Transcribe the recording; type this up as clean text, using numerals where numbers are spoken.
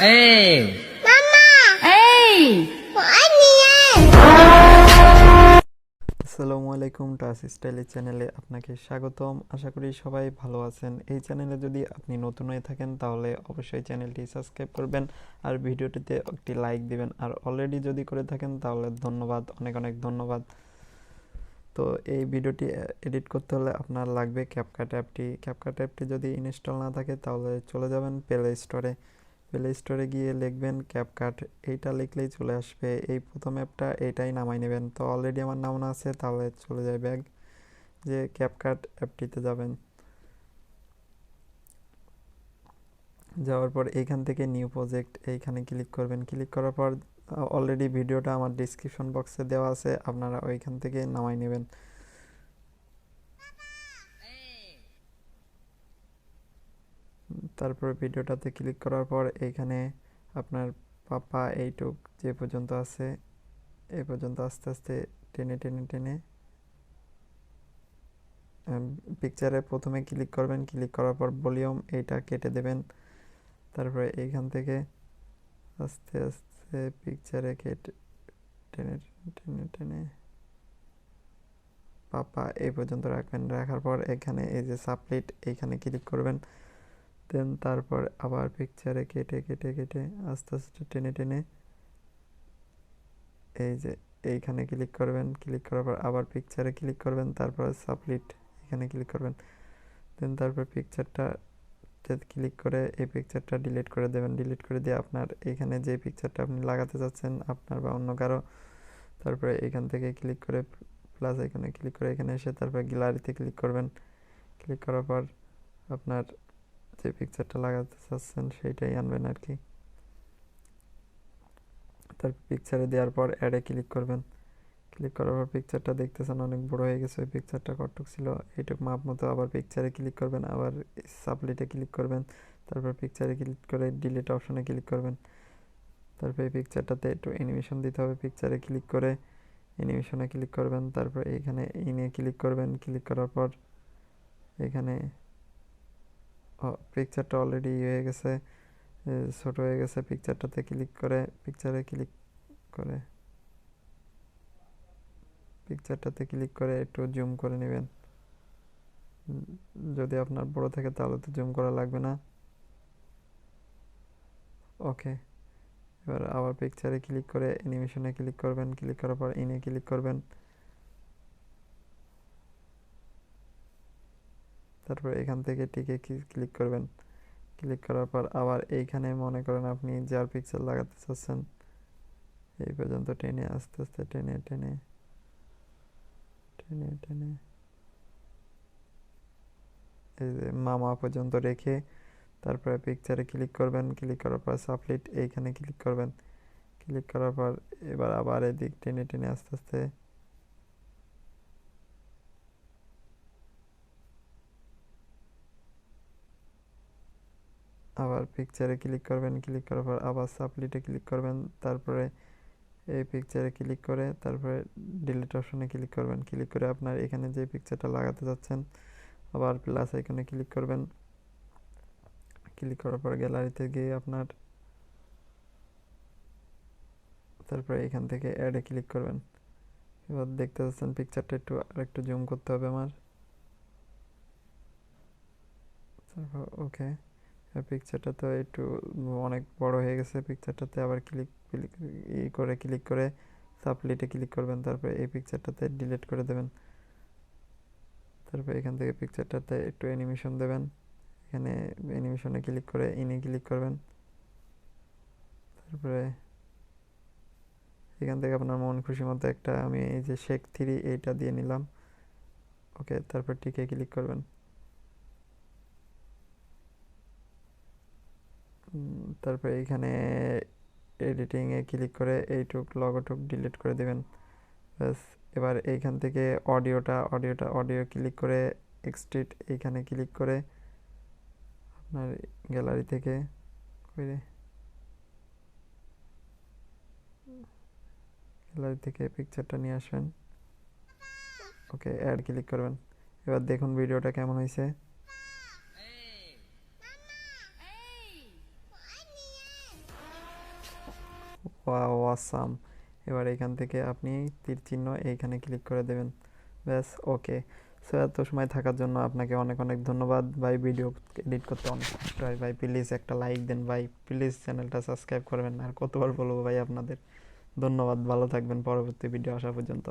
এই মামা এই ফোন নিয়ে আসসালামু আলাইকুম, টাচ স্টাইল চ্যানেলে আপনাকে স্বাগতম। আশা করি সবাই ভালো আছেন। এই চ্যানেলে যদি আপনি নতুন হয়ে থাকেন তাহলে অবশ্যই চ্যানেলটি সাবস্ক্রাইব করবেন আর ভিডিওটিতে একটি লাইক দিবেন। আর অলরেডি যদি করে থাকেন তাহলে ধন্যবাদ, অনেক অনেক ধন্যবাদ। তো এই ভিডিওটি এডিট করতে হলে আপনার লাগবে ক্যাপকাট অ্যাপটি। ক্যাপকাট অ্যাপটি যদি ইনস্টল না থাকে তাহলে চলে যাবেন প্লে স্টোরে গিয়ে লিখবেন ক্যাপকাট। এইটা লিখলেই চলে আসবে। এই প্রথম অ্যাপটা এইটাই নামাই নেবেন। তো অলরেডি আমার নামানো আছে, তাহলে চলে যায় ব্যাগ যে ক্যাপকাট অ্যাপটিতে যাবেন। যাওয়ার পর এইখান থেকে নিউ প্রজেক্ট এইখানে ক্লিক করবেন। ক্লিক করার পর অলরেডি ভিডিওটা আমার ডিসক্রিপশন বক্সে দেওয়া আছে, আপনারা ওইখান থেকে নামাই নেবেন। তারপর ভিডিওটাতে ক্লিক করার পর এইখানে আপনার পাপা এইটুক যে পর্যন্ত আছে এই পর্যন্ত আস্তে আস্তে টেনে টেনে টেনে পিকচারে প্রথমে ক্লিক করবেন। ক্লিক করার পর ভলিউম এইটা কেটে দেবেন। তারপরে এইখান থেকে আস্তে আস্তে পিকচারে কেটে টেনে টেনে টেনে পাপা এই পর্যন্ত রাখবেন। রাখার পর এখানে এই যে সাবলিট এইখানে ক্লিক করবেন। দেন তারপর আবার পিকচারে কেটে কেটে কেটে আস্তে আস্তে টেনে টেনে এই যে এইখানে ক্লিক করবেন। ক্লিক করার পর আবার পিকচারে ক্লিক করবেন, তারপর সাবলিট এখানে ক্লিক করবেন। দেন তারপর পিকচারটা ক্লিক করে এই পিকচারটা ডিলিট করে দেবেন। ডিলিট করে দিয়ে আপনার এইখানে যে পিকচারটা আপনি লাগাতে চাচ্ছেন আপনার বা অন্য কারো, তারপরে এইখান থেকে ক্লিক করে প্লাস এখানে ক্লিক করে এখানে এসে তারপর গ্যালারিতে ক্লিক করবেন। ক্লিক করার পর আপনার যে পিকচারটা লাগাতে চাচ্ছেন সেইটাই আনবেন আর কি। তারপর পিকচারে দেওয়ার পর অ্যাডে ক্লিক করবেন। ক্লিক করার পর পিকচারটা দেখতেছেন অনেক বড় হয়ে গেছে। ওই পিকচারটা কতটুক ছিল এইটুক মাপ মতো। আবার পিকচারে ক্লিক করবেন, আবার সাবলিটে ক্লিক করবেন, তারপর পিকচারে ক্লিক করে ডিলিট অপশনে ক্লিক করবেন। তারপর এই পিকচারটাতে একটু অ্যানিমেশন দিতে হবে। পিকচারে ক্লিক করে অ্যানিমেশনে ক্লিক করবেন, তারপর এইখানে ইনে ক্লিক করবেন। ক্লিক করার পর এখানে পিকচারটা অলরেডি হয়ে গেছে, ছোট হয়ে গেছে। পিকচারটাতে ক্লিক করে পিকচারটাতে ক্লিক করে একটু জুম করে নেবেন। যদি আপনার বড় থাকে তাহলে তো জুম করা লাগবে না। ওকে, এবার আবার পিকচারে ক্লিক করে অ্যানিমেশনে ক্লিক করবেন। ক্লিক করার পর ইনে ক্লিক করবেন, তারপর এখান থেকে টিকে ক্লিক করবেন। ক্লিক করার পর আবার এইখানে মনে করেন আপনি যার পিকচার লাগাতে চাচ্ছেন এই পর্যন্ত টেনে আস্তে আস্তে টেনে টেনে টেনে টেনে এই যে মামা পর্যন্ত রেখে তারপরে পিকচারে ক্লিক করবেন। ক্লিক করার পর সাবলিট এইখানে ক্লিক করবেন। ক্লিক করার পর এবার আবার এদিক টেনে টেনে আস্তে আস্তে আবার পিকচারে ক্লিক করবেন। ক্লিক করার পর আবার সাবলিটে ক্লিক করবেন, তারপরে এই পিকচারে ক্লিক করে তারপরে ডিলিট অপশনে ক্লিক করবেন। ক্লিক করে আপনার এখানে যে পিকচারটা লাগাতে যাচ্ছেন আবার প্লাস আইকনে ক্লিক করবেন। ক্লিক করার পর গ্যালারিতে গিয়ে আপনার তারপরে এখান থেকে অ্যাডে ক্লিক করবেন। এবার দেখতে পাচ্ছেন পিকচারটা আরেকটু জুম করতে হবে আমার। তারপর ওকে, পিকচারটা তো একটু অনেক বড় হয়ে গেছে। পিকচারটাতে আবার ক্লিক করে সাবলিটে ক্লিক করবেন। তারপরে এই পিকচারটাতে ডিলিট করে দেবেন। তারপর এখান থেকে পিকচারটাতে একটু অ্যানিমেশন দেবেন। এখানে অ্যানিমেশনে ক্লিক করে ইনে ক্লিক করবেন। তারপরে এখান থেকে আপনার মন খুশি মতো একটা আমি এই যে শেক 3 এইটা দিয়ে নিলাম। ওকে, তারপর টিকে ক্লিক করবেন। তারপর এইখানে এডিটিংয়ে ক্লিক করে এইটুক লগোটুক ডিলিট করে দেবেন। ব্যাস, এবার এইখান থেকে অডিও ক্লিক করে এক্সট্রিট এইখানে ক্লিক করে আপনার গ্যালারি থেকে পিকচারটা নিয়ে আসবেন। ওকে, অ্যাড ক্লিক করবেন। এবার দেখুন ভিডিওটা কেমন হয়েছে। ওয়াসাম। এবার এখান থেকে আপনি তীর চিহ্ন এইখানে ক্লিক করে দেবেন, ব্যাস ওকে। সো এত সময় থাকার জন্য আপনাকে অনেক অনেক ধন্যবাদ ভাই। ভিডিও এডিট করতে অনেক কষ্ট হয় ভাই, প্লিজ একটা লাইক দেন ভাই, প্লিজ চ্যানেলটা সাবস্ক্রাইব করবেন। আর কতবার বলবো ভাই আপনাদের, ধন্যবাদ, ভালো থাকবেন পরবর্তী ভিডিও আসা পর্যন্ত।